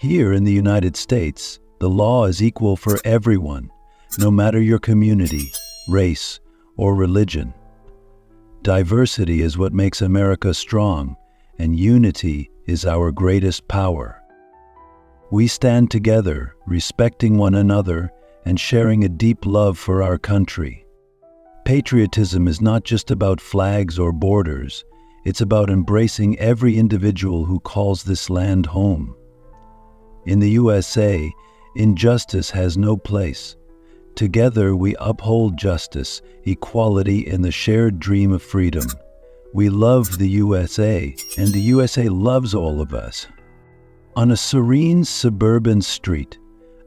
Here in the United States, the law is equal for everyone, no matter your community, race, or religion. Diversity is what makes America strong, and unity is our greatest power. We stand together, respecting one another and sharing a deep love for our country. Patriotism is not just about flags or borders. It's about embracing every individual who calls this land home. In the USA, injustice has no place. Together we uphold justice, equality, and the shared dream of freedom. We love the USA, and the USA loves all of us. On a serene suburban street,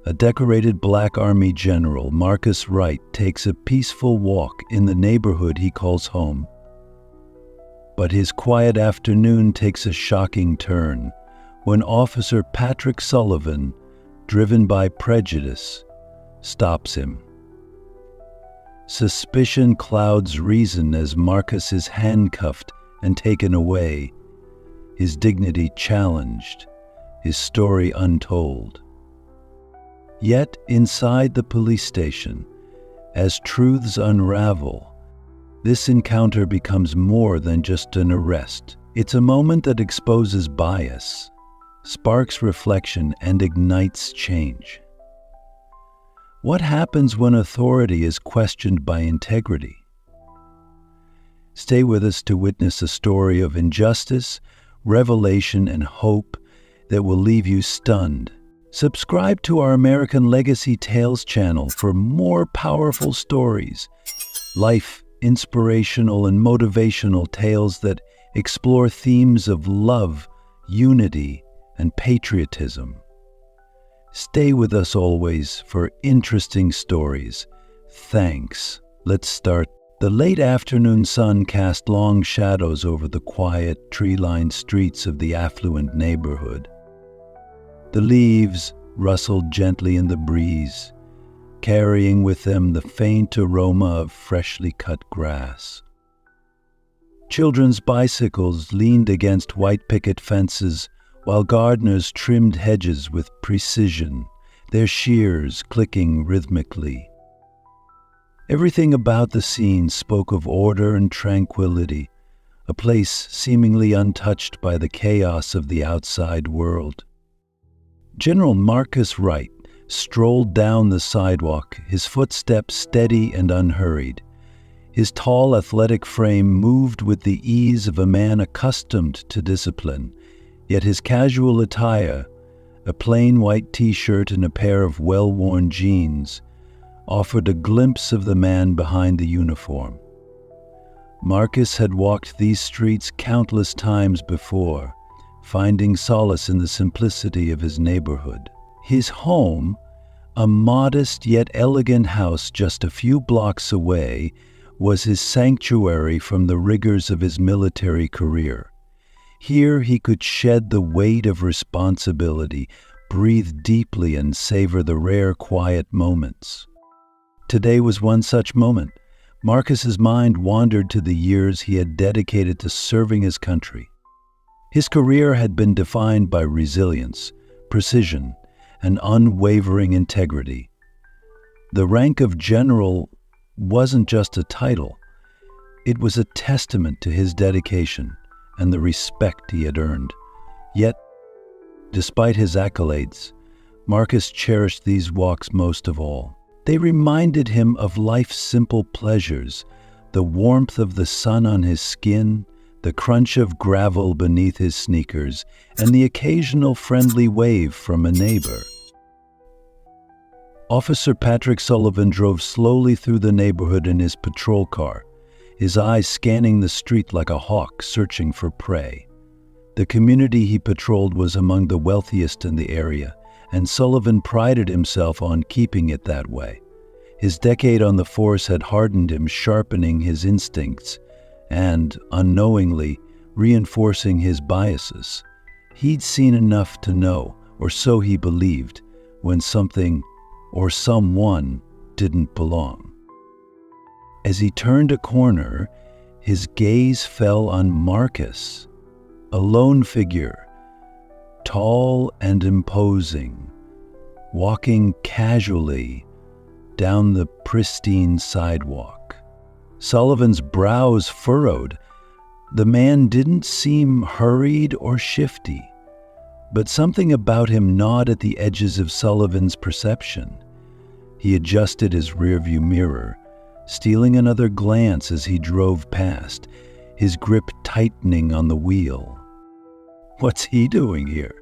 a decorated Black Army general, Marcus Wright, takes a peaceful walk in the neighborhood he calls home. But his quiet afternoon takes a shocking turn when Officer Patrick Sullivan, driven by prejudice, stops him. Suspicion clouds reason as Marcus is handcuffed and taken away, his dignity challenged, his story untold. Yet inside the police station, as truths unravel, this encounter becomes more than just an arrest. It's a moment that exposes bias, sparks reflection, and ignites change. What happens when authority is questioned by integrity? Stay with us to witness a story of injustice, revelation, and hope that will leave you stunned. Subscribe to our American Legacy Tales channel for more powerful stories, life, inspirational, and motivational tales that explore themes of love, unity, and patriotism. Stay with us always for interesting stories. Thanks. Let's start. The late afternoon sun cast long shadows over the quiet, tree-lined streets of the affluent neighborhood. The leaves rustled gently in the breeze, carrying with them the faint aroma of freshly cut grass. Children's bicycles leaned against white picket fences while gardeners trimmed hedges with precision, their shears clicking rhythmically. Everything about the scene spoke of order and tranquility, a place seemingly untouched by the chaos of the outside world. General Marcus Wright strolled down the sidewalk, his footsteps steady and unhurried. His tall, athletic frame moved with the ease of a man accustomed to discipline, yet his casual attire, a plain white t-shirt and a pair of well-worn jeans, offered a glimpse of the man behind the uniform. Marcus had walked these streets countless times before, finding solace in the simplicity of his neighborhood. His home, a modest yet elegant house just a few blocks away, was his sanctuary from the rigors of his military career. Here he could shed the weight of responsibility, breathe deeply, and savor the rare quiet moments. Today was one such moment. Marcus's mind wandered to the years he had dedicated to serving his country. His career had been defined by resilience, precision, and unwavering integrity. The rank of general wasn't just a title. It was a testament to his dedication and the respect he had earned. Yet, despite his accolades, Marcus cherished these walks most of all. They reminded him of life's simple pleasures, the warmth of the sun on his skin, the crunch of gravel beneath his sneakers, and the occasional friendly wave from a neighbor. Officer Patrick Sullivan drove slowly through the neighborhood in his patrol car, his eyes scanning the street like a hawk searching for prey. The community he patrolled was among the wealthiest in the area, and Sullivan prided himself on keeping it that way. His decade on the force had hardened him, sharpening his instincts and, unknowingly, reinforcing his biases. He'd seen enough to know, or so he believed, when something or someone didn't belong. As he turned a corner, his gaze fell on Marcus, a lone figure, tall and imposing, walking casually down the pristine sidewalk. Sullivan's brows furrowed. The man didn't seem hurried or shifty, but something about him gnawed at the edges of Sullivan's perception. He adjusted his rearview mirror, stealing another glance as he drove past, his grip tightening on the wheel. What's he doing here?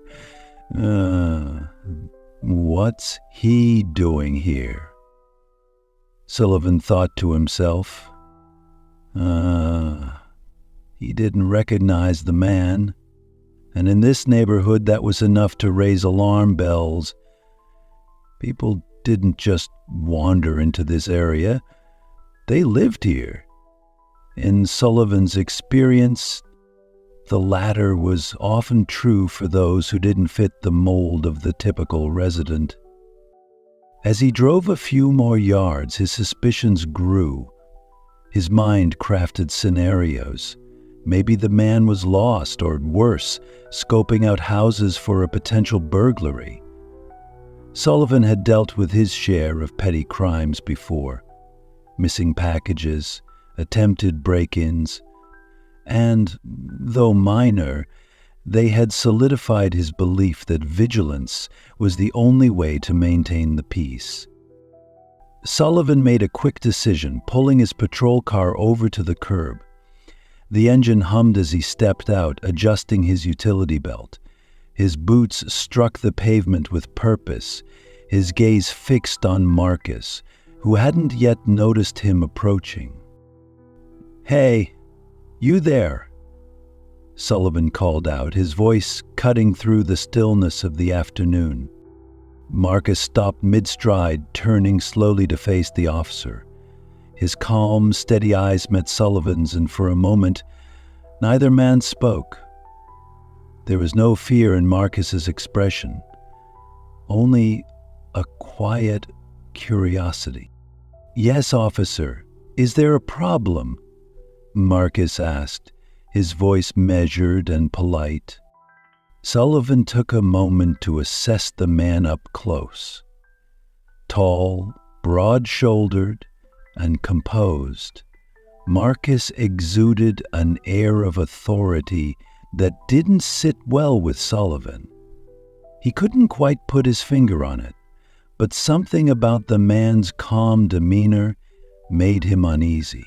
What's he doing here? Sullivan thought to himself. He didn't recognize the man, and in this neighborhood that was enough to raise alarm bells. People didn't just wander into this area. They lived here. In Sullivan's experience, the latter was often true for those who didn't fit the mold of the typical resident. As he drove a few more yards, his suspicions grew. His mind crafted scenarios. Maybe the man was lost, or worse, scoping out houses for a potential burglary. Sullivan had dealt with his share of petty crimes before. Missing packages, attempted break-ins, and, though minor, they had solidified his belief that vigilance was the only way to maintain the peace. Sullivan made a quick decision, pulling his patrol car over to the curb. The engine hummed as he stepped out, adjusting his utility belt. His boots struck the pavement with purpose, his gaze fixed on Marcus, who hadn't yet noticed him approaching. "Hey, you there?" Sullivan called out, his voice cutting through the stillness of the afternoon. Marcus stopped mid-stride, turning slowly to face the officer. His calm, steady eyes met Sullivan's, and for a moment, neither man spoke. There was no fear in Marcus's expression, only a quiet curiosity. "Yes, officer. Is there a problem?" Marcus asked, his voice measured and polite. Sullivan took a moment to assess the man up close. Tall, broad-shouldered, and composed, Marcus exuded an air of authority that didn't sit well with Sullivan. He couldn't quite put his finger on it, but something about the man's calm demeanor made him uneasy.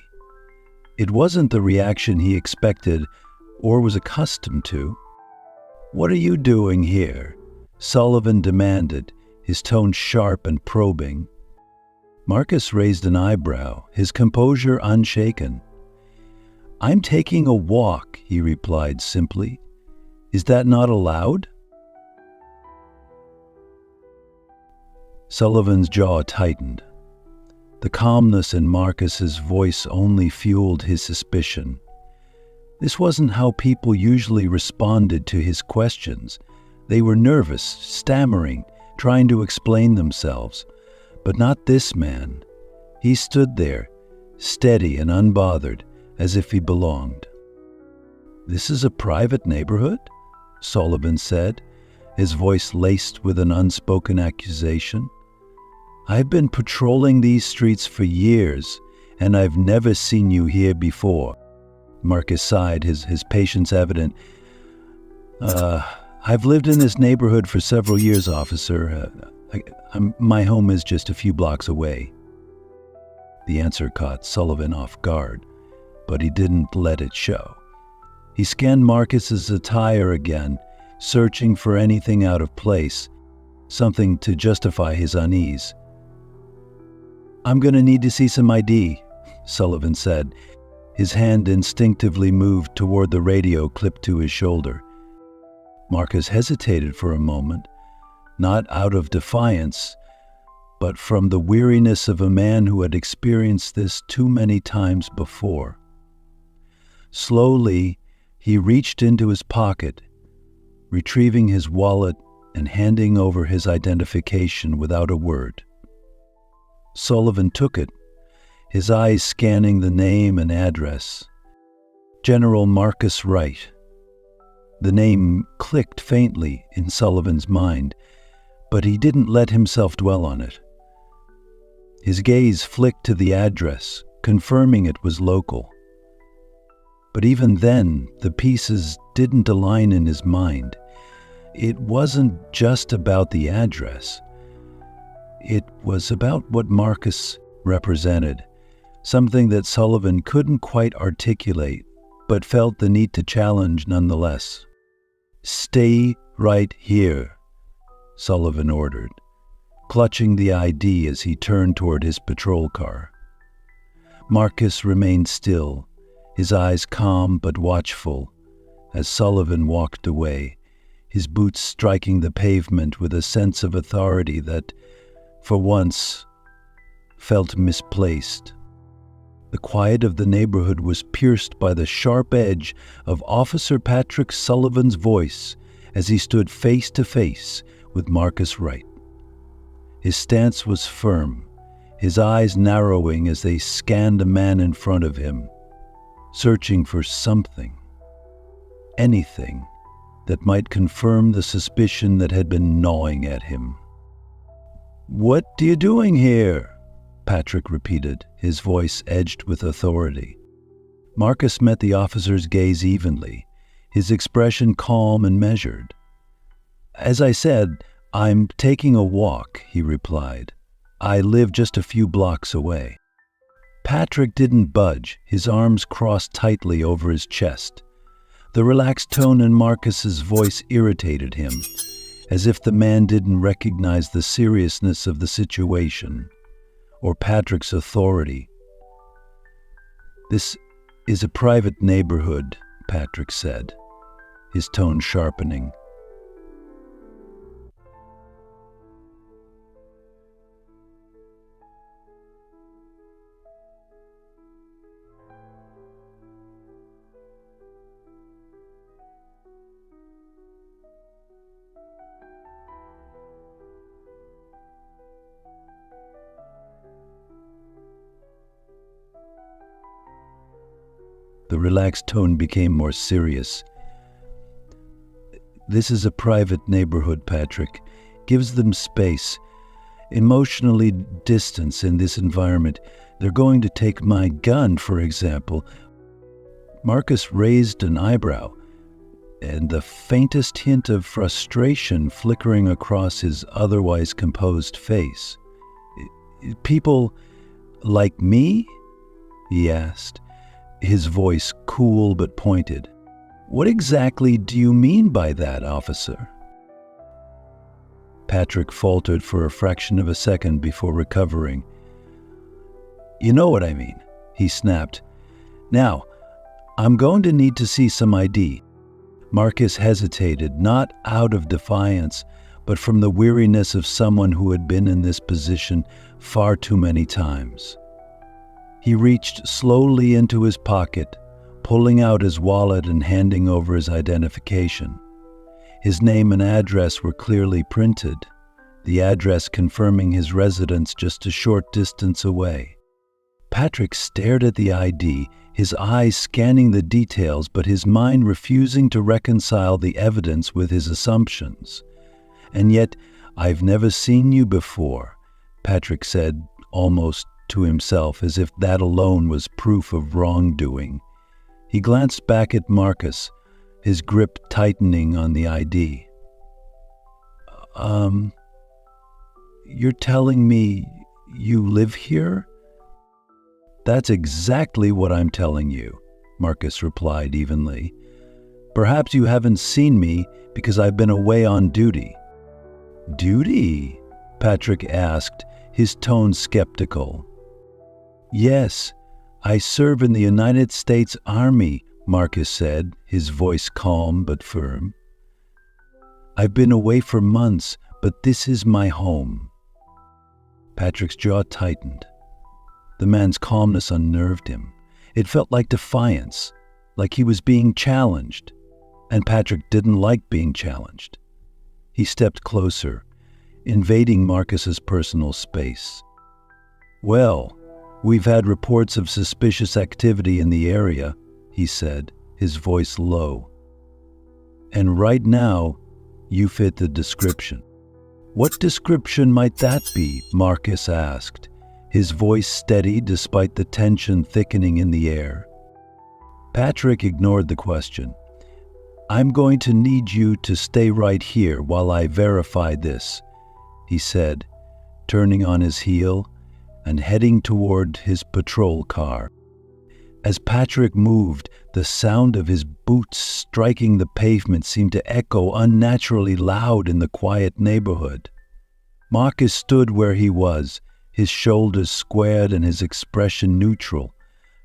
It wasn't the reaction he expected or was accustomed to. "What are you doing here?" Sullivan demanded, his tone sharp and probing. Marcus raised an eyebrow, his composure unshaken. "I'm taking a walk," he replied simply. "Is that not allowed?" Sullivan's jaw tightened. The calmness in Marcus's voice only fueled his suspicion. This wasn't how people usually responded to his questions. They were nervous, stammering, trying to explain themselves. But not this man. He stood there, steady and unbothered, as if he belonged. "This is a private neighborhood?" Sullivan said, his voice laced with an unspoken accusation. "I've been patrolling these streets for years, and I've never seen you here before." Marcus sighed, his patience evident. I've lived in this neighborhood for several years, officer. My home is just a few blocks away." The answer caught Sullivan off guard, but he didn't let it show. He scanned Marcus's attire again, searching for anything out of place, something to justify his unease. "I'm going to need to see some ID," Sullivan said. His hand instinctively moved toward the radio clipped to his shoulder. Marcus hesitated for a moment, not out of defiance, but from the weariness of a man who had experienced this too many times before. Slowly, he reached into his pocket, retrieving his wallet and handing over his identification without a word. Sullivan took it, his eyes scanning the name and address. General Marcus Wright. The name clicked faintly in Sullivan's mind, but he didn't let himself dwell on it. His gaze flicked to the address, confirming it was local. But even then, the pieces didn't align in his mind. It wasn't just about the address. It was about what Marcus represented, something that Sullivan couldn't quite articulate, but felt the need to challenge nonetheless. "Stay right here," Sullivan ordered, clutching the ID as he turned toward his patrol car. Marcus remained still, his eyes calm but watchful, as Sullivan walked away, his boots striking the pavement with a sense of authority that, for once, felt misplaced. The quiet of the neighborhood was pierced by the sharp edge of Officer Patrick Sullivan's voice as he stood face to face with Marcus Wright. His stance was firm, his eyes narrowing as they scanned the man in front of him, searching for something, anything, that might confirm the suspicion that had been gnawing at him. "What are you doing here?" Patrick repeated, his voice edged with authority. Marcus met the officer's gaze evenly, his expression calm and measured. "As I said, I'm taking a walk," he replied. "I live just a few blocks away." Patrick didn't budge, his arms crossed tightly over his chest. The relaxed tone in Marcus's voice irritated him, as if the man didn't recognize the seriousness of the situation or Patrick's authority. "This is a private neighborhood," Patrick said, his tone sharpening. The relaxed tone became more serious. "This is a private neighborhood, Patrick. Gives them space, emotionally distance in this environment. They're going to take my gun, for example." Marcus raised an eyebrow, and the faintest hint of frustration flickering across his otherwise composed face. "People like me?" he asked, his voice cool but pointed. "What exactly do you mean by that, officer?" Patrick faltered for a fraction of a second before recovering. "You know what I mean," he snapped. "Now, I'm going to need to see some ID." Marcus hesitated, not out of defiance, but from the weariness of someone who had been in this position far too many times. He reached slowly into his pocket, pulling out his wallet and handing over his identification. His name and address were clearly printed, the address confirming his residence just a short distance away. Patrick stared at the ID, his eyes scanning the details, but his mind refusing to reconcile the evidence with his assumptions. "And yet, I've never seen you before," Patrick said, almost to himself, as if that alone was proof of wrongdoing. He glanced back at Marcus, his grip tightening on the ID. You're telling me you live here?" "That's exactly what I'm telling you," Marcus replied evenly. "Perhaps you haven't seen me because I've been away on duty." "Duty?" Patrick asked, his tone skeptical. "Yes, I serve in the United States Army," Marcus said, his voice calm but firm. "I've been away for months, but this is my home." Patrick's jaw tightened. The man's calmness unnerved him. It felt like defiance, like he was being challenged, and Patrick didn't like being challenged. He stepped closer, invading Marcus's personal space. "Well, we've had reports of suspicious activity in the area," he said, his voice low. And right now, you fit the description." "What description might that be?" Marcus asked, his voice steady despite the tension thickening in the air. Patrick ignored the question. "I'm going to need you to stay right here while I verify this," he said, turning on his heel and heading toward his patrol car. As Patrick moved, the sound of his boots striking the pavement seemed to echo unnaturally loud in the quiet neighborhood. Marcus stood where he was, his shoulders squared and his expression neutral,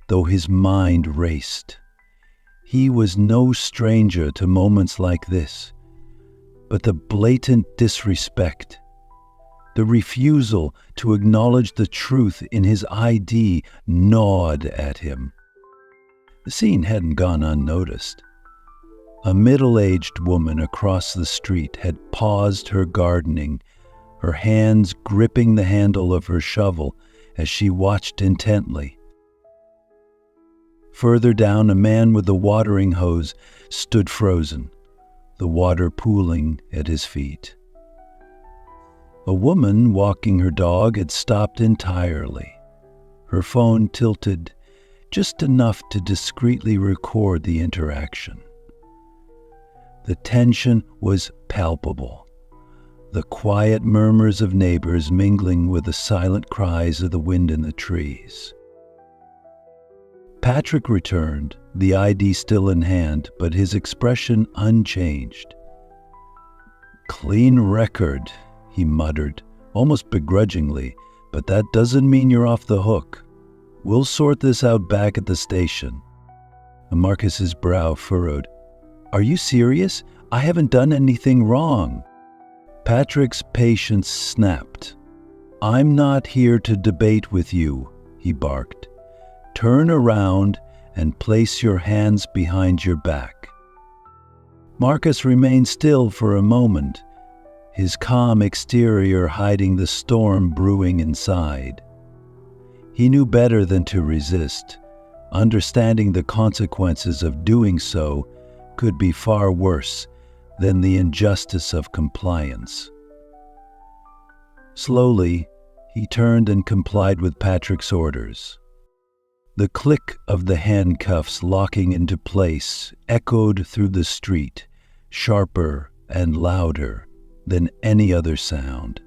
though his mind raced. He was no stranger to moments like this, but the blatant disrespect, the refusal to acknowledge the truth in his ID gnawed at him. The scene hadn't gone unnoticed. A middle-aged woman across the street had paused her gardening, her hands gripping the handle of her shovel as she watched intently. Further down, a man with a watering hose stood frozen, the water pooling at his feet. A woman walking her dog had stopped entirely, her phone tilted just enough to discreetly record the interaction. The tension was palpable, the quiet murmurs of neighbors mingling with the silent cries of the wind in the trees. Patrick returned, the ID still in hand, but his expression unchanged. "Clean record," he muttered, almost begrudgingly, "but that doesn't mean you're off the hook. We'll sort this out back at the station." Marcus's brow furrowed. "Are you serious? I haven't done anything wrong." Patrick's patience snapped. "I'm not here to debate with you," he barked. "Turn around and place your hands behind your back." Marcus remained still for a moment, his calm exterior hiding the storm brewing inside. He knew better than to resist, understanding the consequences of doing so could be far worse than the injustice of compliance. Slowly, he turned and complied with Patrick's orders. The click of the handcuffs locking into place echoed through the street, sharper and louder than any other sound.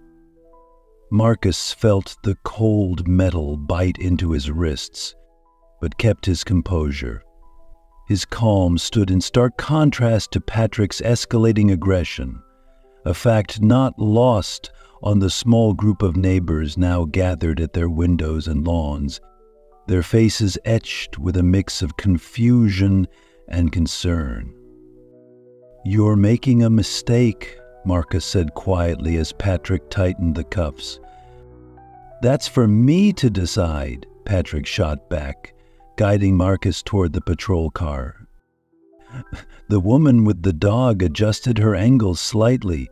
Marcus felt the cold metal bite into his wrists, but kept his composure. His calm stood in stark contrast to Patrick's escalating aggression, a fact not lost on the small group of neighbors now gathered at their windows and lawns, their faces etched with a mix of confusion and concern. "You're making a mistake," Marcus said quietly as Patrick tightened the cuffs. "That's for me to decide," Patrick shot back, guiding Marcus toward the patrol car. The woman with the dog adjusted her angle slightly,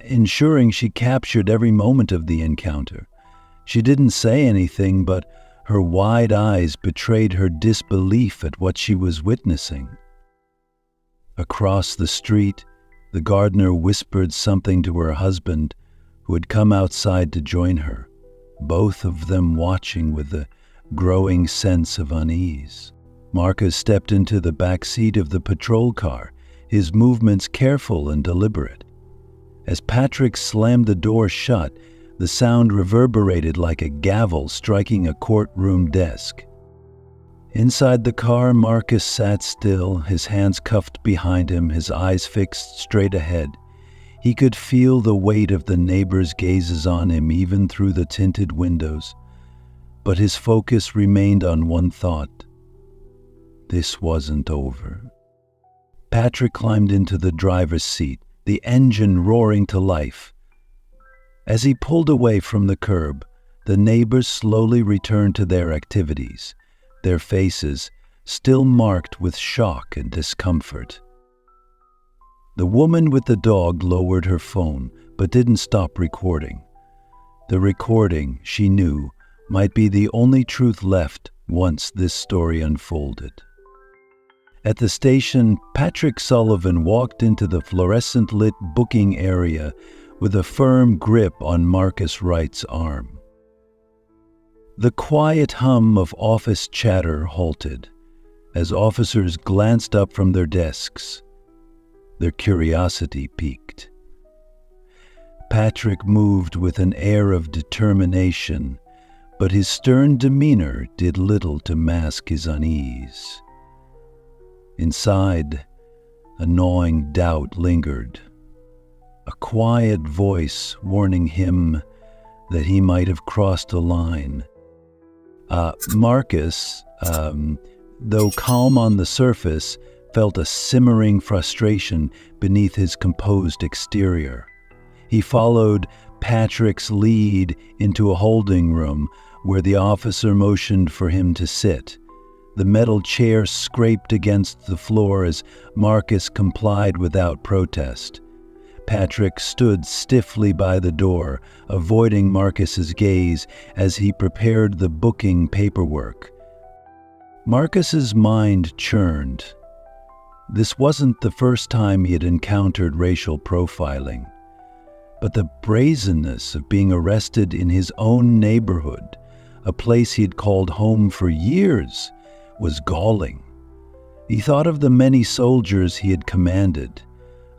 ensuring she captured every moment of the encounter. She didn't say anything, but her wide eyes betrayed her disbelief at what she was witnessing. Across the street, the gardener whispered something to her husband, who had come outside to join her, both of them watching with a growing sense of unease. Marcus stepped into the back seat of the patrol car, his movements careful and deliberate. As Patrick slammed the door shut, the sound reverberated like a gavel striking a courtroom desk. Inside the car, Marcus sat still, his hands cuffed behind him, his eyes fixed straight ahead. He could feel the weight of the neighbors' gazes on him even through the tinted windows, but his focus remained on one thought. This wasn't over. Patrick climbed into the driver's seat, the engine roaring to life. As he pulled away from the curb, the neighbors slowly returned to their activities, their faces still marked with shock and discomfort. The woman with the dog lowered her phone, but didn't stop recording. The recording, she knew, might be the only truth left once this story unfolded. At the station, Patrick Sullivan walked into the fluorescent-lit booking area with a firm grip on Marcus Wright's arm. The quiet hum of office chatter halted as officers glanced up from their desks. Their curiosity piqued. Patrick moved with an air of determination, but his stern demeanor did little to mask his unease. Inside, a gnawing doubt lingered, a quiet voice warning him that he might have crossed a line. Marcus, though calm on the surface, felt a simmering frustration beneath his composed exterior. He followed Patrick's lead into a holding room where the officer motioned for him to sit. The metal chair scraped against the floor as Marcus complied without protest. Patrick stood stiffly by the door, avoiding Marcus's gaze as he prepared the booking paperwork. Marcus's mind churned. This wasn't the first time he had encountered racial profiling, but the brazenness of being arrested in his own neighborhood, a place he had called home for years, was galling. He thought of the many soldiers he had commanded,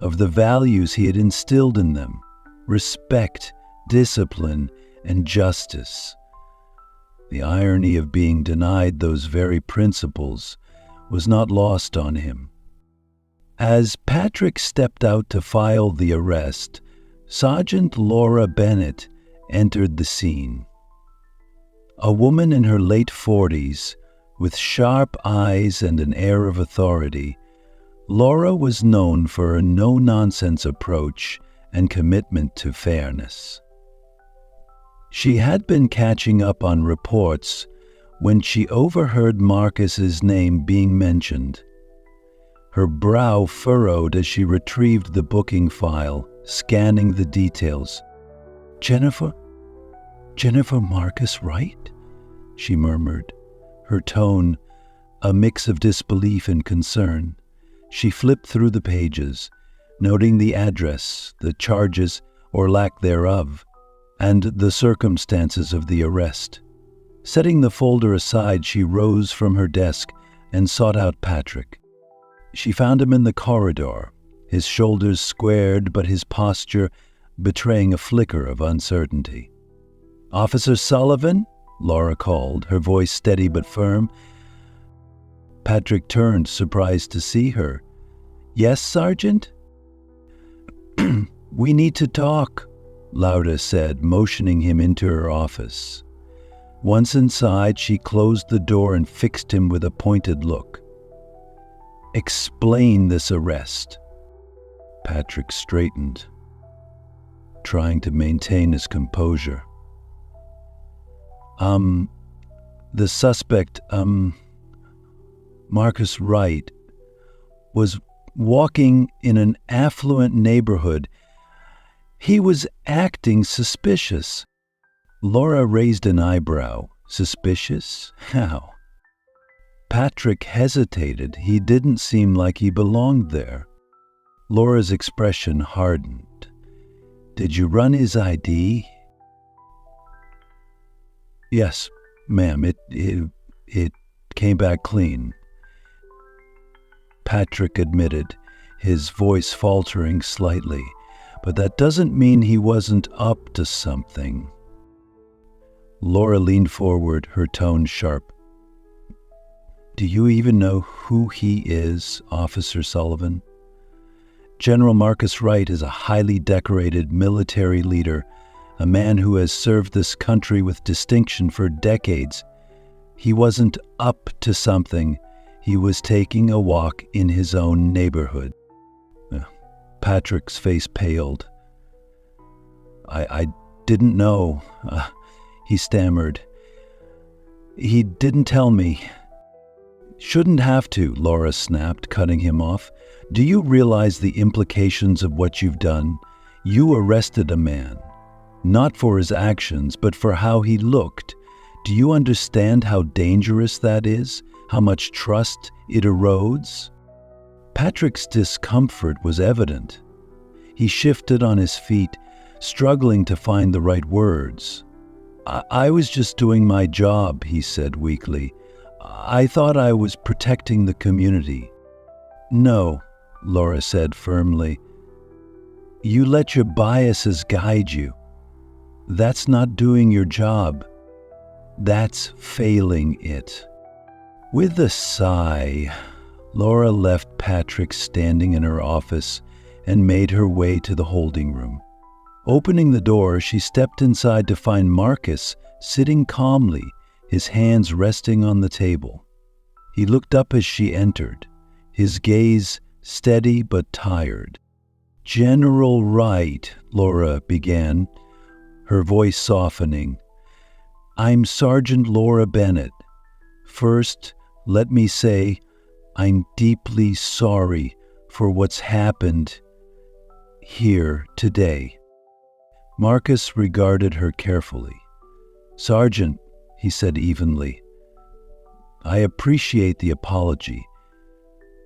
of the values he had instilled in them: respect, discipline, and justice. The irony of being denied those very principles was not lost on him. As Patrick stepped out to file the arrest, Sergeant Laura Bennett entered the scene. A woman in her late 40s, with sharp eyes and an air of authority, Laura was known for a no-nonsense approach and commitment to fairness. She had been catching up on reports when she overheard Marcus's name being mentioned. Her brow furrowed as she retrieved the booking file, scanning the details. Jennifer Marcus Wright?" she murmured, her tone a mix of disbelief and concern. She flipped through the pages, noting the address, the charges or lack thereof, and the circumstances of the arrest. Setting the folder aside, she rose from her desk and sought out Patrick. She found him in the corridor, his shoulders squared but his posture betraying a flicker of uncertainty. "Officer Sullivan?" Laura called, her voice steady but firm. Patrick turned, surprised to see her. "Yes, Sergeant?" "We need to talk," Laura said, motioning him into her office. Once inside, she closed the door and fixed him with a pointed look. "Explain this arrest." Patrick straightened, trying to maintain his composure. The suspect, Marcus Wright, was walking in an affluent neighborhood. He was acting suspicious." Laura raised an eyebrow. "Suspicious? How?" Patrick hesitated. He didn't seem like he belonged there. Laura's expression hardened. "Did you run his ID?" "Yes, ma'am. It came back clean," Patrick admitted, his voice faltering slightly. "But that doesn't mean he wasn't up to something." Laura leaned forward, her tone sharp. "Do you even know who he is, Officer Sullivan?" "General Marcus Wright is a highly decorated military leader, a man who has served this country with distinction for decades. He wasn't up to something. He was taking a walk in his own neighborhood." Patrick's face paled. I didn't know," he stammered. "He didn't tell me." "Shouldn't have to," Laura snapped, cutting him off. "Do you realize the implications of what you've done? You arrested a man, not for his actions, but for how he looked. Do you understand how dangerous that is? How much trust it erodes?" Patrick's discomfort was evident. He shifted on his feet, struggling to find the right words. I was just doing my job," he said weakly. "I thought I was protecting the community." "No," Laura said firmly. "You let your biases guide you. That's not doing your job. That's failing it." With a sigh, Laura left Patrick standing in her office and made her way to the holding room. Opening the door, she stepped inside to find Marcus sitting calmly, his hands resting on the table. He looked up as she entered, his gaze steady but tired. "General Wright," Laura began, her voice softening. "I'm Sergeant Laura Bennett. First, let me say I'm deeply sorry for what's happened here today." Marcus regarded her carefully. "Sergeant," he said evenly, "I appreciate the apology,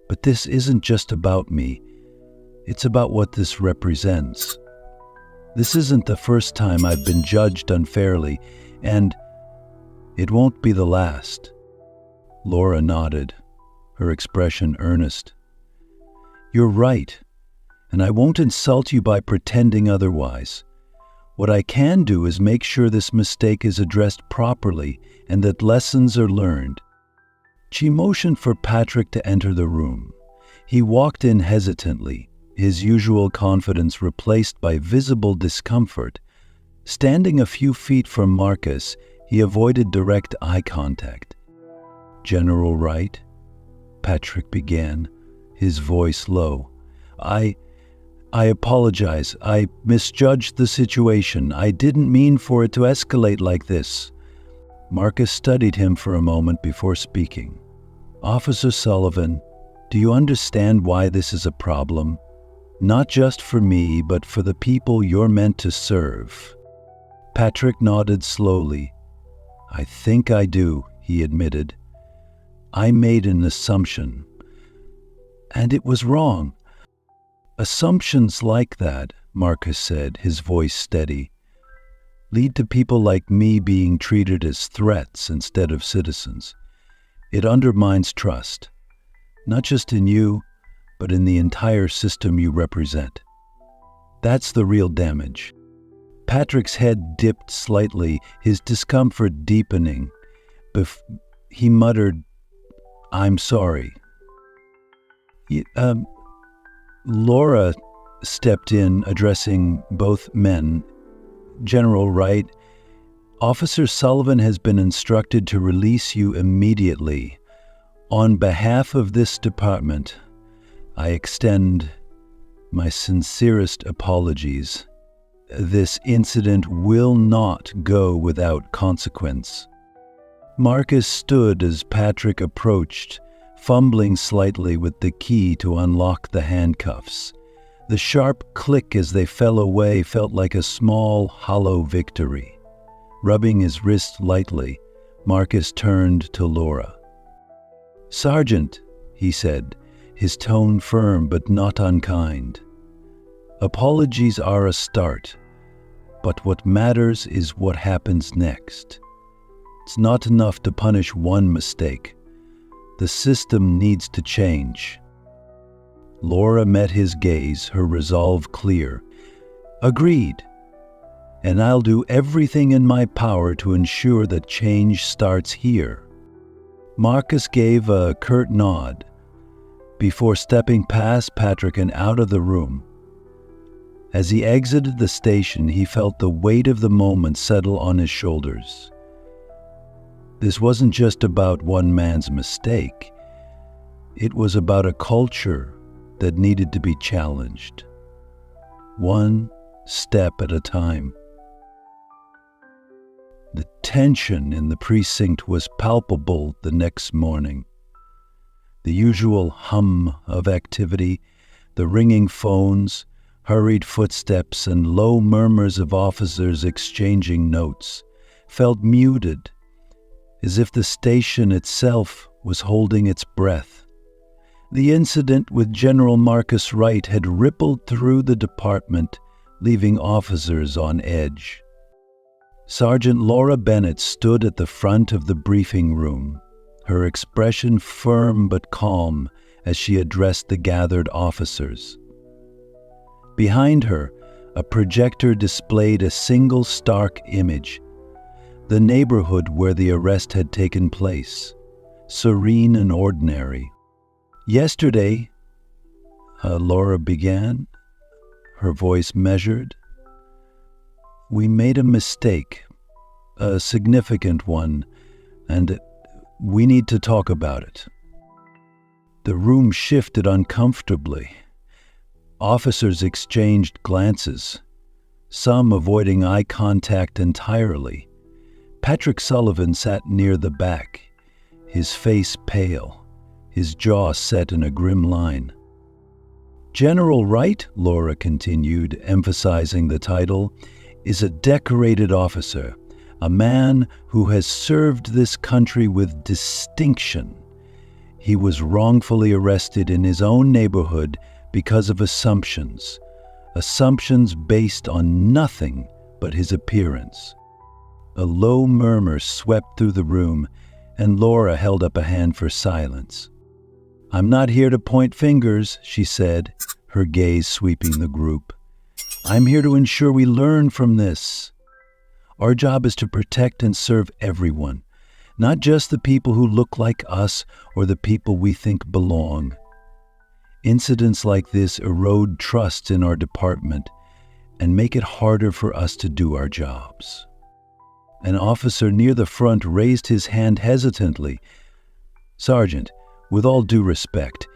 but this isn't just about me. It's about what this represents. This isn't the first time I've been judged unfairly, and it won't be the last." Laura nodded, her expression earnest. "You're right, and I won't insult you by pretending otherwise. What I can do is make sure this mistake is addressed properly and that lessons are learned." She motioned for Patrick to enter the room. He walked in hesitantly, his usual confidence replaced by visible discomfort. Standing a few feet from Marcus, he avoided direct eye contact. "General Wright," Patrick began, his voice low. I apologize. I misjudged the situation. I didn't mean for it to escalate like this." Marcus studied him for a moment before speaking. "Officer Sullivan, do you understand why this is a problem? Not just for me, but for the people you're meant to serve." Patrick nodded slowly. "I think I do," he admitted. "I made an assumption, and it was wrong." "Assumptions like that," Marcus said, his voice steady, "lead to people like me being treated as threats instead of citizens. It undermines trust, not just in you, but in the entire system you represent. That's the real damage." Patrick's head dipped slightly, his discomfort deepening. He muttered, "I'm sorry." Laura stepped in, addressing both men. "General Wright, Officer Sullivan has been instructed to release you immediately. On behalf of this department, I extend my sincerest apologies. This incident will not go without consequence." Marcus stood as Patrick approached, fumbling slightly with the key to unlock the handcuffs. The sharp click as they fell away felt like a small, hollow victory. Rubbing his wrist lightly, Marcus turned to Laura. "Sergeant," he said, his tone firm but not unkind. "Apologies are a start, but what matters is what happens next. It's not enough to punish one mistake. The system needs to change." Laura met his gaze, her resolve clear. "Agreed. And I'll do everything in my power to ensure that change starts here." Marcus gave a curt nod before stepping past Patrick and out of the room. As he exited the station, he felt the weight of the moment settle on his shoulders. This wasn't just about one man's mistake. It was about a culture that needed to be challenged, one step at a time. The tension in the precinct was palpable the next morning. The usual hum of activity, the ringing phones, hurried footsteps, and low murmurs of officers exchanging notes felt muted, as if the station itself was holding its breath. The incident with General Marcus Wright had rippled through the department, leaving officers on edge. Sergeant Laura Bennett stood at the front of the briefing room, her expression firm but calm as she addressed the gathered officers. Behind her, a projector displayed a single stark image: the neighborhood where the arrest had taken place, serene and ordinary. "Yesterday," Laura began, her voice measured, "we made a mistake, a significant one, and we need to talk about it." The room shifted uncomfortably. Officers exchanged glances, some avoiding eye contact entirely. Patrick Sullivan sat near the back, his face pale, his jaw set in a grim line. "General Wright," Laura continued, emphasizing the title, "is a decorated officer, a man who has served this country with distinction. He was wrongfully arrested in his own neighborhood because of assumptions based on nothing but his appearance." A low murmur swept through the room, and Laura held up a hand for silence. "I'm not here to point fingers," she said, her gaze sweeping the group. "I'm here to ensure we learn from this. Our job is to protect and serve everyone, not just the people who look like us or the people we think belong. Incidents like this erode trust in our department and make it harder for us to do our jobs." An officer near the front raised his hand hesitantly. "Sergeant, with all due respect,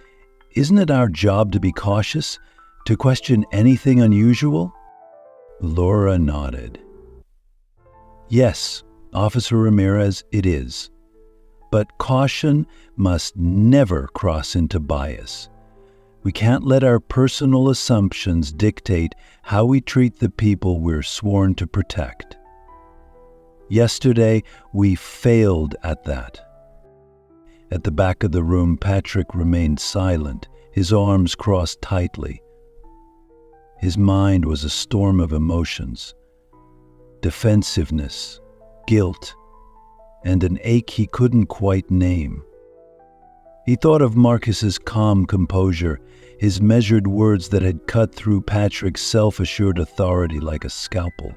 isn't it our job to be cautious, to question anything unusual?" Laura nodded. "Yes, Officer Ramirez, it is. But caution must never cross into bias. We can't let our personal assumptions dictate how we treat the people we're sworn to protect. Yesterday, we failed at that." At the back of the room, Patrick remained silent, his arms crossed tightly. His mind was a storm of emotions: defensiveness, guilt, and an ache he couldn't quite name. He thought of Marcus's calm composure, his measured words that had cut through Patrick's self-assured authority like a scalpel.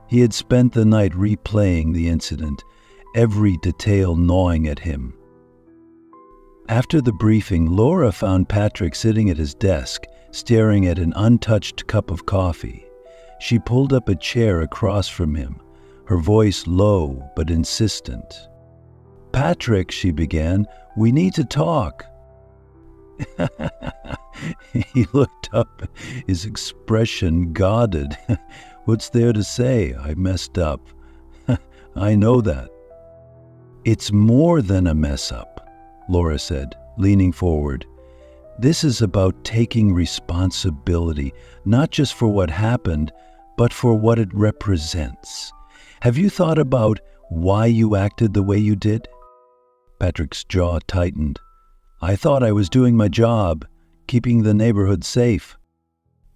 He had spent the night replaying the incident, every detail gnawing at him. After the briefing, Laura found Patrick sitting at his desk, staring at an untouched cup of coffee. She pulled up a chair across from him, her voice low but insistent. "Patrick," she began, "we need to talk." He looked up, his expression guarded. "What's there to say? I messed up." "I know that." "It's more than a mess up," Laura said, leaning forward. "This is about taking responsibility, not just for what happened, but for what it represents. Have you thought about why you acted the way you did?" Patrick's jaw tightened. "I thought I was doing my job, keeping the neighborhood safe."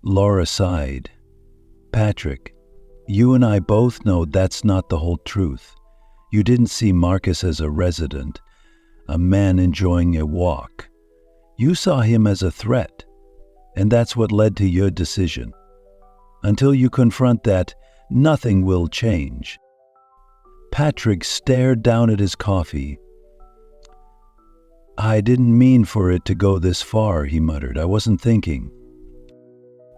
Laura sighed. "Patrick, you and I both know that's not the whole truth. You didn't see Marcus as a resident, a man enjoying a walk. You saw him as a threat, and that's what led to your decision. Until you confront that, nothing will change." Patrick stared down at his coffee. "I didn't mean for it to go this far," he muttered. "I wasn't thinking."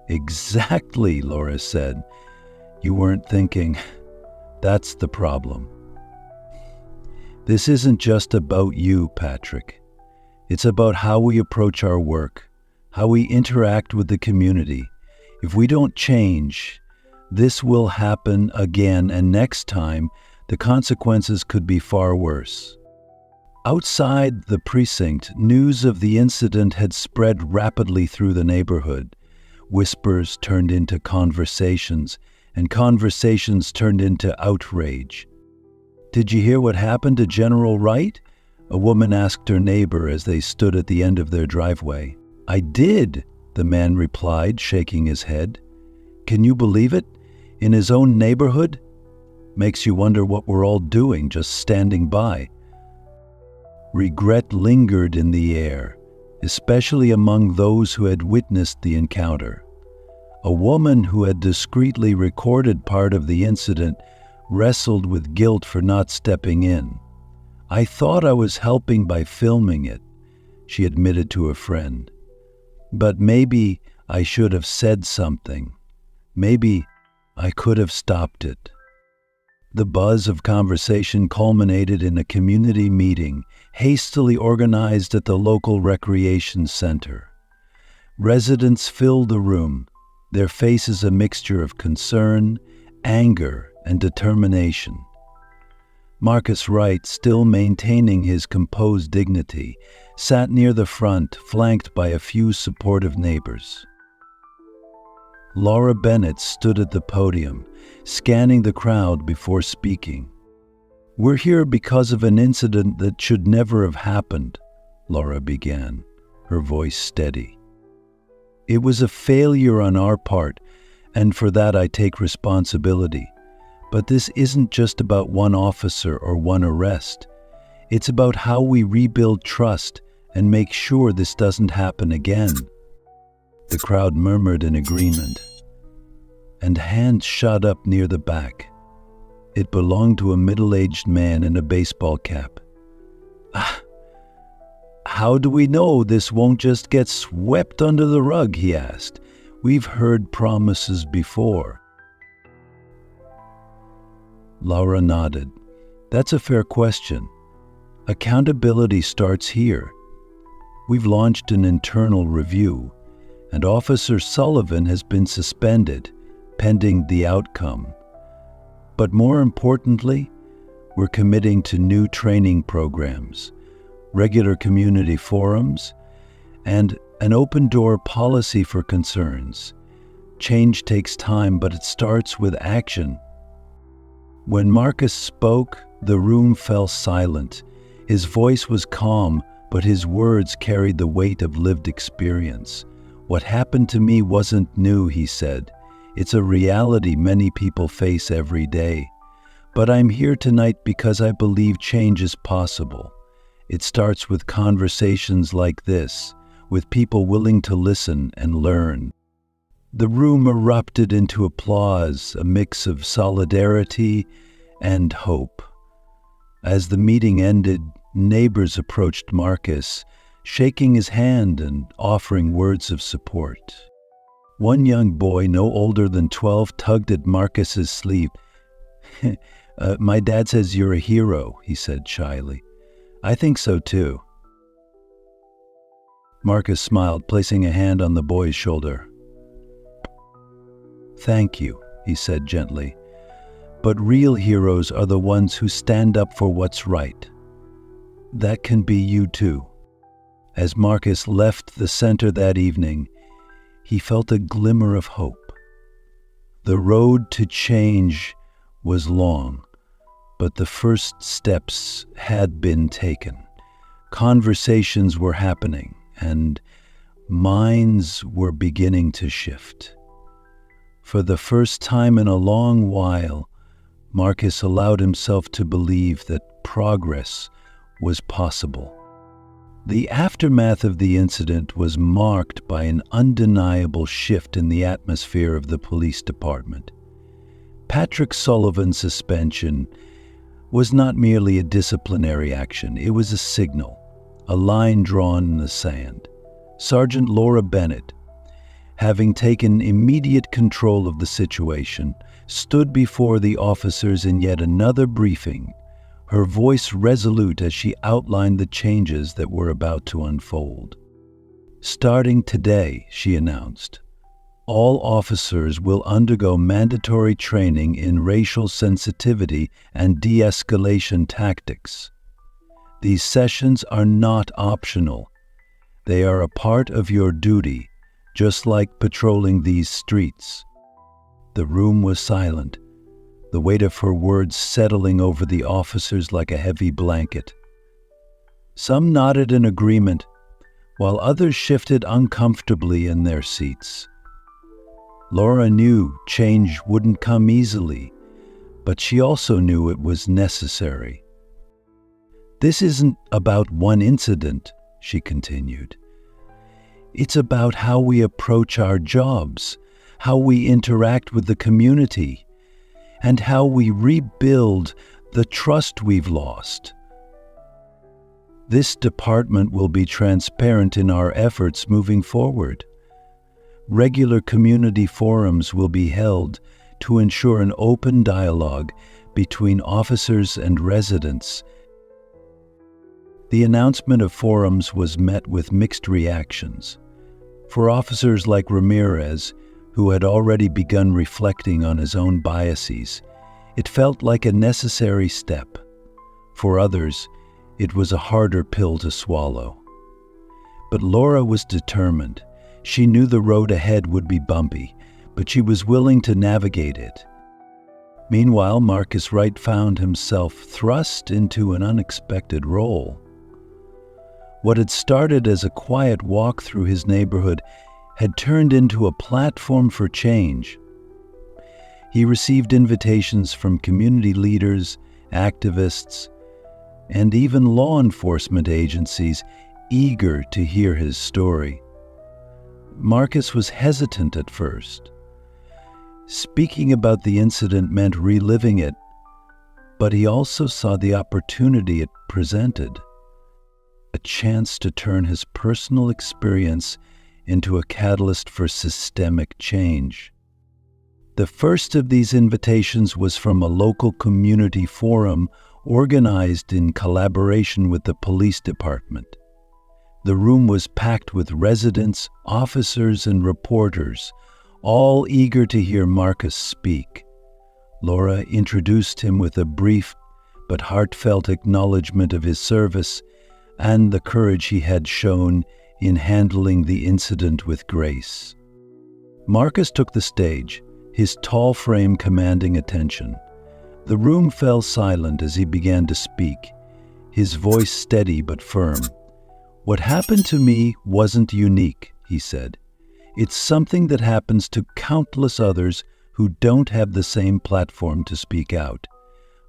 "Exactly," Laura said. "You weren't thinking. That's the problem. This isn't just about you, Patrick. It's about how we approach our work, how we interact with the community. If we don't change, this will happen again, and next time, the consequences could be far worse." Outside the precinct, news of the incident had spread rapidly through the neighborhood. Whispers turned into conversations, and conversations turned into outrage. "Did you hear what happened to General Wright?" a woman asked her neighbor as they stood at the end of their driveway. "I did," the man replied, shaking his head. "Can you believe it? In his own neighborhood? Makes you wonder what we're all doing, just standing by." Regret lingered in the air, especially among those who had witnessed the encounter. A woman who had discreetly recorded part of the incident wrestled with guilt for not stepping in. "I thought I was helping by filming it," she admitted to a friend. "But maybe I should have said something. Maybe I could have stopped it." The buzz of conversation culminated in a community meeting hastily organized at the local recreation center. Residents filled the room, their faces a mixture of concern, anger, and determination. Marcus Wright, still maintaining his composed dignity, sat near the front, flanked by a few supportive neighbors. Laura Bennett stood at the podium, scanning the crowd before speaking. "We're here because of an incident that should never have happened," Laura began, her voice steady. "It was a failure on our part, and for that I take responsibility. But this isn't just about one officer or one arrest. It's about how we rebuild trust and make sure this doesn't happen again." The crowd murmured in agreement, and hands shot up near the back. It belonged to a middle-aged man in a baseball cap. "How do we know this won't just get swept under the rug?" he asked. "We've heard promises before." Laura nodded. "That's a fair question. Accountability starts here. We've launched an internal review, and Officer Sullivan has been suspended, pending the outcome. But more importantly, we're committing to new training programs, regular community forums, and an open-door policy for concerns. Change takes time, but it starts with action. When Marcus spoke, the room fell silent. His voice was calm, but his words carried the weight of lived experience. "What happened to me wasn't new," he said. "It's a reality many people face every day. But I'm here tonight because I believe change is possible. It starts with conversations like this, with people willing to listen and learn." The room erupted into applause, a mix of solidarity and hope. As the meeting ended, neighbors approached Marcus, shaking his hand and offering words of support. One young boy, no older than 12, tugged at Marcus's sleeve. My dad says you're a hero," he said shyly. "I think so too." Marcus smiled, placing a hand on the boy's shoulder. "Thank you," he said gently. "But real heroes are the ones who stand up for what's right. That can be you too." As Marcus left the center that evening, he felt a glimmer of hope. The road to change was long, but the first steps had been taken. Conversations were happening, and minds were beginning to shift. For the first time in a long while, Marcus allowed himself to believe that progress was possible. The aftermath of the incident was marked by an undeniable shift in the atmosphere of the police department. Patrick Sullivan's suspension was not merely a disciplinary action, it was a signal, a line drawn in the sand. Sergeant Laura Bennett, having taken immediate control of the situation, stood before the officers in yet another briefing, her voice resolute as she outlined the changes that were about to unfold. "Starting today," she announced, "all officers will undergo mandatory training in racial sensitivity and de-escalation tactics. These sessions are not optional. They are a part of your duty, just like patrolling these streets." The room was silent, the weight of her words settling over the officers like a heavy blanket. Some nodded in agreement, while others shifted uncomfortably in their seats. Laura knew change wouldn't come easily, but she also knew it was necessary. "This isn't about one incident," she continued. "It's about how we approach our jobs, how we interact with the community, and how we rebuild the trust we've lost. This department will be transparent in our efforts moving forward. Regular community forums will be held to ensure an open dialogue between officers and residents." The announcement of forums was met with mixed reactions. For officers like Ramirez, who had already begun reflecting on his own biases, it felt like a necessary step. For others, it was a harder pill to swallow. But Laura was determined. She knew the road ahead would be bumpy, but she was willing to navigate it. Meanwhile, Marcus Wright found himself thrust into an unexpected role. What had started as a quiet walk through his neighborhood had turned into a platform for change. He received invitations from community leaders, activists, and even law enforcement agencies eager to hear his story. Marcus was hesitant at first. Speaking about the incident meant reliving it, but he also saw the opportunity it presented, a chance to turn his personal experience into a catalyst for systemic change. The first of these invitations was from a local community forum organized in collaboration with the police department. The room was packed with residents, officers, and reporters, all eager to hear Marcus speak. Laura introduced him with a brief but heartfelt acknowledgement of his service and the courage he had shown in handling the incident with grace. Marcus took the stage, his tall frame commanding attention. The room fell silent as he began to speak, his voice steady but firm. "What happened to me wasn't unique," he said. "It's something that happens to countless others who don't have the same platform to speak out.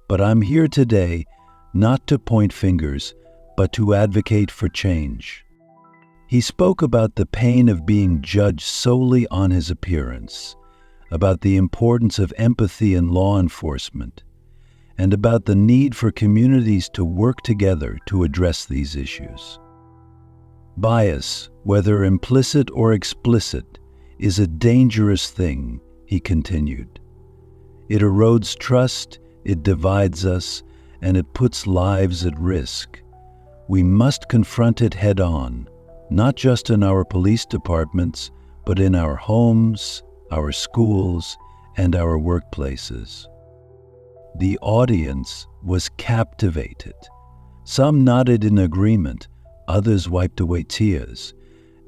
But I'm here today not to point fingers, but to advocate for change." He spoke about the pain of being judged solely on his appearance, about the importance of empathy in law enforcement, and about the need for communities to work together to address these issues. "Bias, whether implicit or explicit, is a dangerous thing," he continued. "It erodes trust, it divides us, and it puts lives at risk. We must confront it head on, not just in our police departments, but in our homes, our schools, and our workplaces." The audience was captivated. Some nodded in agreement, others wiped away tears,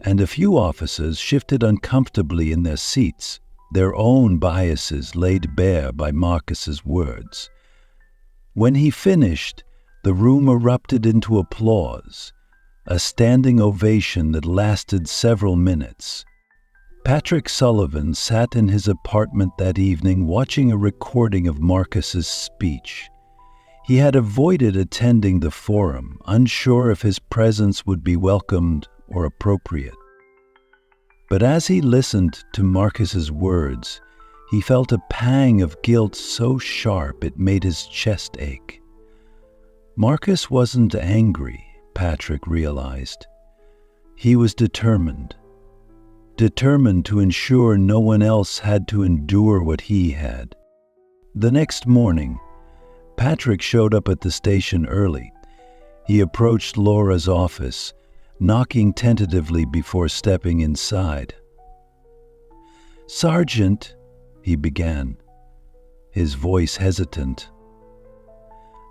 and a few officers shifted uncomfortably in their seats, their own biases laid bare by Marcus's words. When he finished, the room erupted into applause, a standing ovation that lasted several minutes. Patrick Sullivan sat in his apartment that evening watching a recording of Marcus's speech. He had avoided attending the forum, unsure if his presence would be welcomed or appropriate. But as he listened to Marcus's words, he felt a pang of guilt so sharp it made his chest ache. Marcus wasn't angry, Patrick realized. He was determined to ensure no one else had to endure what he had. The next morning, Patrick showed up at the station early. He approached Laura's office, knocking tentatively before stepping inside. "Sergeant," he began, his voice hesitant,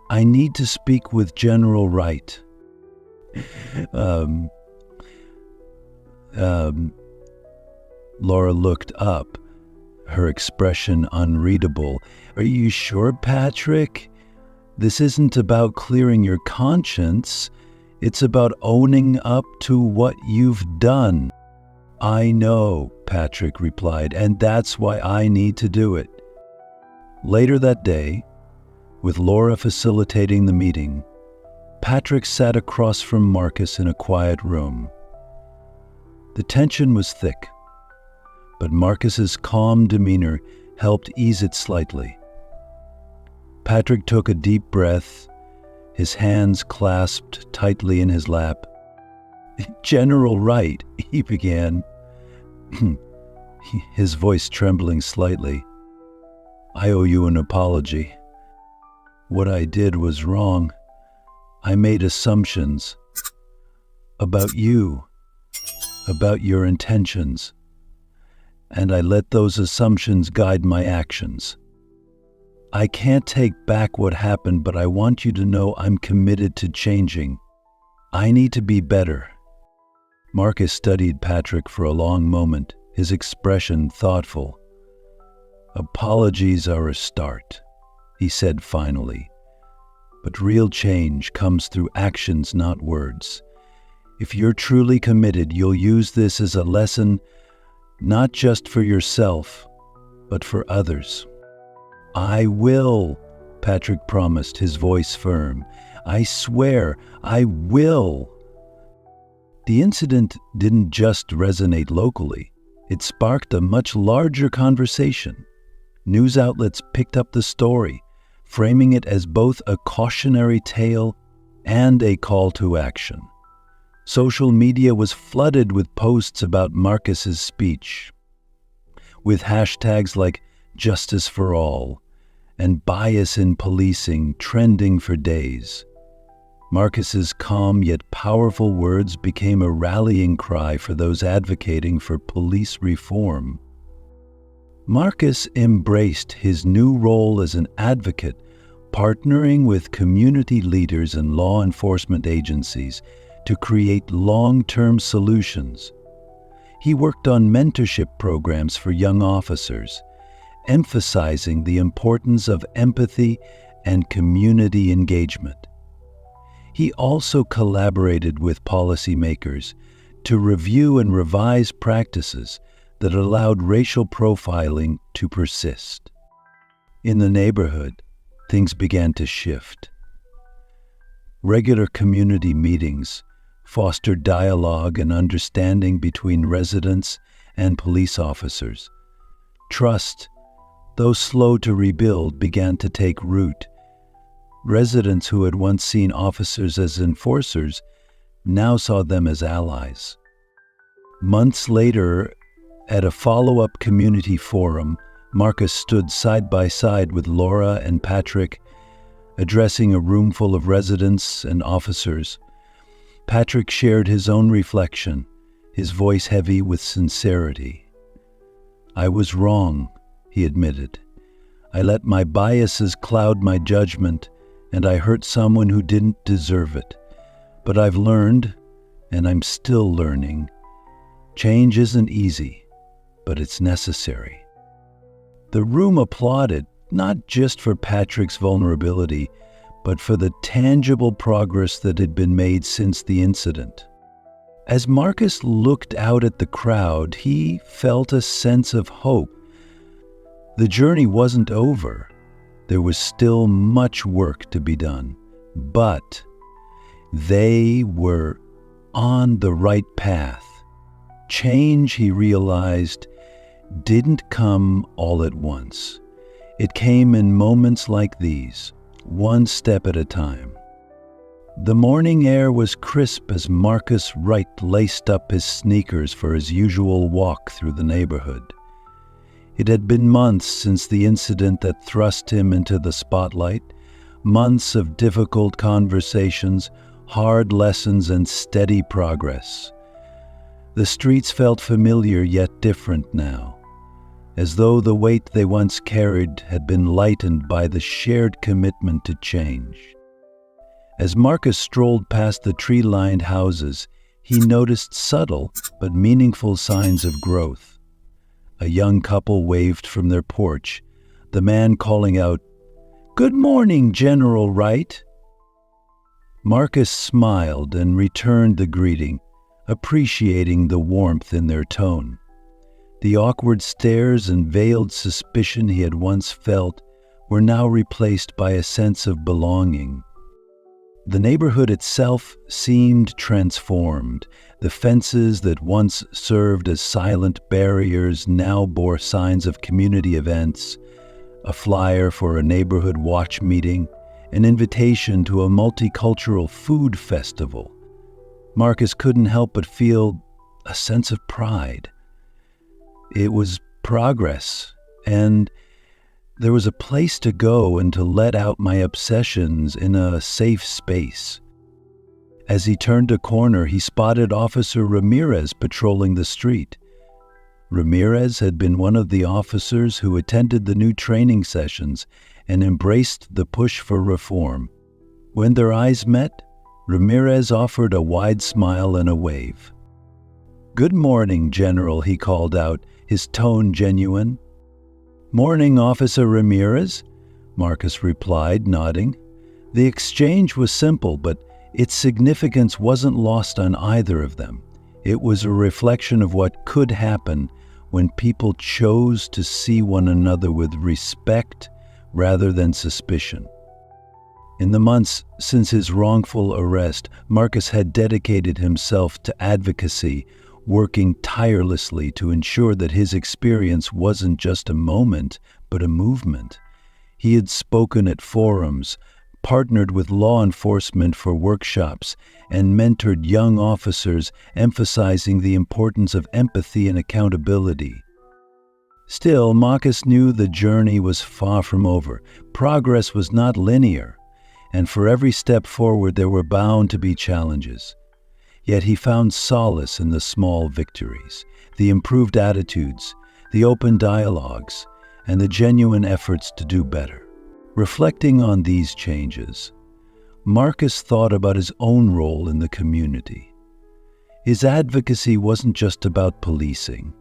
"I need to speak with General Wright." Laura looked up, her expression unreadable. "Are you sure, Patrick? This isn't about clearing your conscience. It's about owning up to what you've done. I know, Patrick replied, and that's why I need to do it. Later that day, with Laura facilitating the meeting, Patrick sat across from Marcus in a quiet room. The tension was thick, but Marcus's calm demeanor helped ease it slightly. Patrick took a deep breath, his hands clasped tightly in his lap. "General Wright," he began, his voice trembling slightly. "I owe you an apology. What I did was wrong. I made assumptions about you, about your intentions, and I let those assumptions guide my actions. I can't take back what happened, but I want you to know I'm committed to changing. I need to be better." Marcus studied Patrick for a long moment, his expression thoughtful. "Apologies are a start," he said finally. "But real change comes through actions, not words. If you're truly committed, you'll use this as a lesson, not just for yourself, but for others." "I will," Patrick promised, his voice firm. "I swear, I will." The incident didn't just resonate locally. It sparked a much larger conversation. News outlets picked up the story, framing it as both a cautionary tale and a call to action. Social media was flooded with posts about Marcus's speech, with hashtags like "Justice for All" and "Bias in Policing" trending for days. Marcus's calm yet powerful words became a rallying cry for those advocating for police reform. Marcus embraced his new role as an advocate, partnering with community leaders and law enforcement agencies to create long-term solutions. He worked on mentorship programs for young officers, emphasizing the importance of empathy and community engagement. He also collaborated with policymakers to review and revise practices that allowed racial profiling to persist. In the neighborhood, things began to shift. Regular community meetings fostered dialogue and understanding between residents and police officers. Trust, though slow to rebuild, began to take root. Residents who had once seen officers as enforcers now saw them as allies. Months later, at a follow-up community forum, Marcus stood side by side with Laura and Patrick, addressing a room full of residents and officers. Patrick shared his own reflection, his voice heavy with sincerity. "I was wrong," he admitted. "I let my biases cloud my judgment, and I hurt someone who didn't deserve it. But I've learned, and I'm still learning. Change isn't easy, but it's necessary." The room applauded, not just for Patrick's vulnerability, but for the tangible progress that had been made since the incident. As Marcus looked out at the crowd, he felt a sense of hope. The journey wasn't over. There was still much work to be done, but they were on the right path. Change, he realized, didn't come all at once. It came in moments like these, one step at a time. The morning air was crisp as Marcus Wright laced up his sneakers for his usual walk through the neighborhood. It had been months since the incident that thrust him into the spotlight, months of difficult conversations, hard lessons, and steady progress. The streets felt familiar yet different now, as though the weight they once carried had been lightened by the shared commitment to change. As Marcus strolled past the tree-lined houses, he noticed subtle but meaningful signs of growth. A young couple waved from their porch, the man calling out, "Good morning, General Wright." Marcus smiled and returned the greeting, appreciating the warmth in their tone. The awkward stares and veiled suspicion he had once felt were now replaced by a sense of belonging. The neighborhood itself seemed transformed. The fences that once served as silent barriers now bore signs of community events, a flyer for a neighborhood watch meeting, an invitation to a multicultural food festival. Marcus couldn't help but feel a sense of pride. It was progress, and there was a place to go and to let out my obsessions in a safe space. As he turned a corner, he spotted Officer Ramirez patrolling the street. Ramirez had been one of the officers who attended the new training sessions and embraced the push for reform. When their eyes met, Ramirez offered a wide smile and a wave. "Good morning, General," he called out, his tone genuine. "Morning, Officer Ramirez," Marcus replied, nodding. The exchange was simple, but its significance wasn't lost on either of them. It was a reflection of what could happen when people chose to see one another with respect rather than suspicion. In the months since his wrongful arrest, Marcus had dedicated himself to advocacy, working tirelessly to ensure that his experience wasn't just a moment, but a movement. He had spoken at forums, partnered with law enforcement for workshops, and mentored young officers, emphasizing the importance of empathy and accountability. Still, Marcus knew the journey was far from over. Progress was not linear, and for every step forward there were bound to be challenges. Yet he found solace in the small victories, the improved attitudes, the open dialogues, and the genuine efforts to do better. Reflecting on these changes, Marcus thought about his own role in the community. His advocacy wasn't just about policing.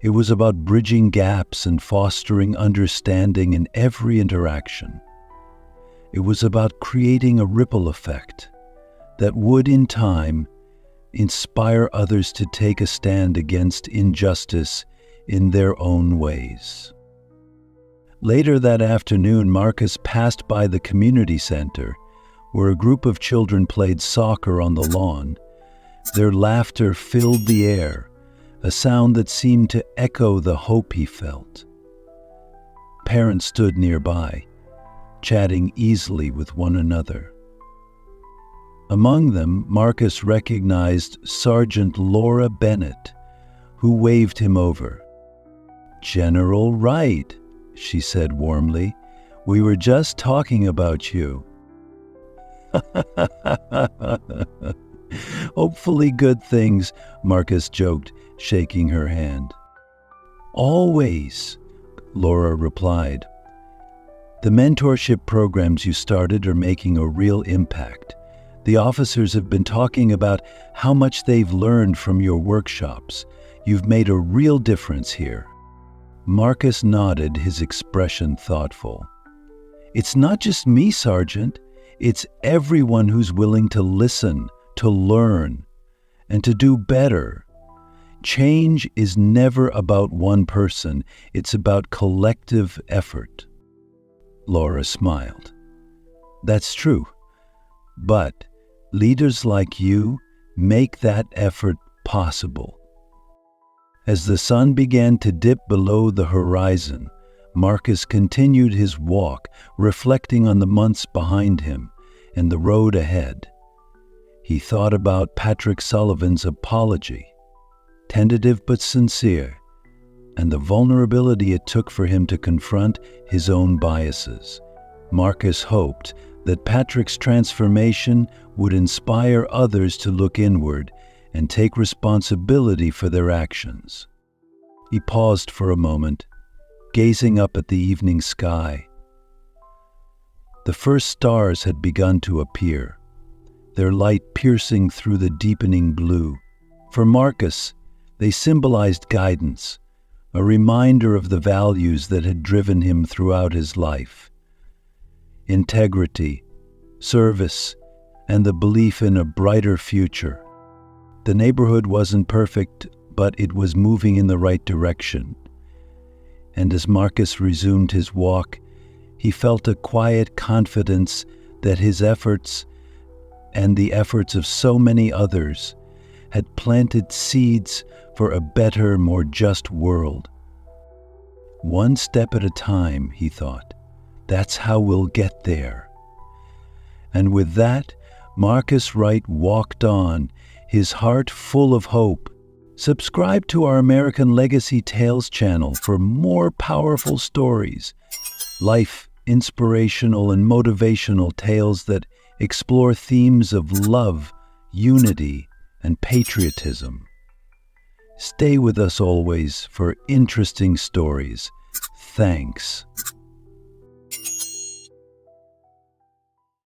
It was about bridging gaps and fostering understanding in every interaction. It was about creating a ripple effect that would, in time, inspire others to take a stand against injustice in their own ways. Later that afternoon, Marcus passed by the community center, where a group of children played soccer on the lawn. Their laughter filled the air, a sound that seemed to echo the hope he felt. Parents stood nearby, chatting easily with one another. Among them, Marcus recognized Sergeant Laura Bennett, who waved him over. "General Wright," she said warmly, "we were just talking about you." "Hopefully good things," Marcus joked, shaking her hand. "Always," Laura replied. "The mentorship programs you started are making a real impact. The officers have been talking about how much they've learned from your workshops. You've made a real difference here." Marcus nodded, his expression thoughtful. "It's not just me, Sergeant. It's everyone who's willing to listen, to learn, and to do better. Change is never about one person. It's about collective effort." Laura smiled. "That's true. But leaders like you make that effort possible." As the sun began to dip below the horizon, Marcus continued his walk, reflecting on the months behind him and the road ahead. He thought about Patrick Sullivan's apology, tentative but sincere, and the vulnerability it took for him to confront his own biases. Marcus hoped that Patrick's transformation would inspire others to look inward and take responsibility for their actions. He paused for a moment, gazing up at the evening sky. The first stars had begun to appear, their light piercing through the deepening blue. For Marcus, they symbolized guidance, a reminder of the values that had driven him throughout his life. Integrity, service, and the belief in a brighter future. The neighborhood wasn't perfect, but it was moving in the right direction. And as Marcus resumed his walk, he felt a quiet confidence that his efforts and the efforts of so many others had planted seeds for a better, more just world. One step at a time, he thought. That's how we'll get there. And with that, Marcus Wright walked on, his heart full of hope. Subscribe to our American Legacy Tales channel for more powerful stories, life, inspirational and motivational tales that explore themes of love, unity, and patriotism. Stay with us always for interesting stories. Thanks.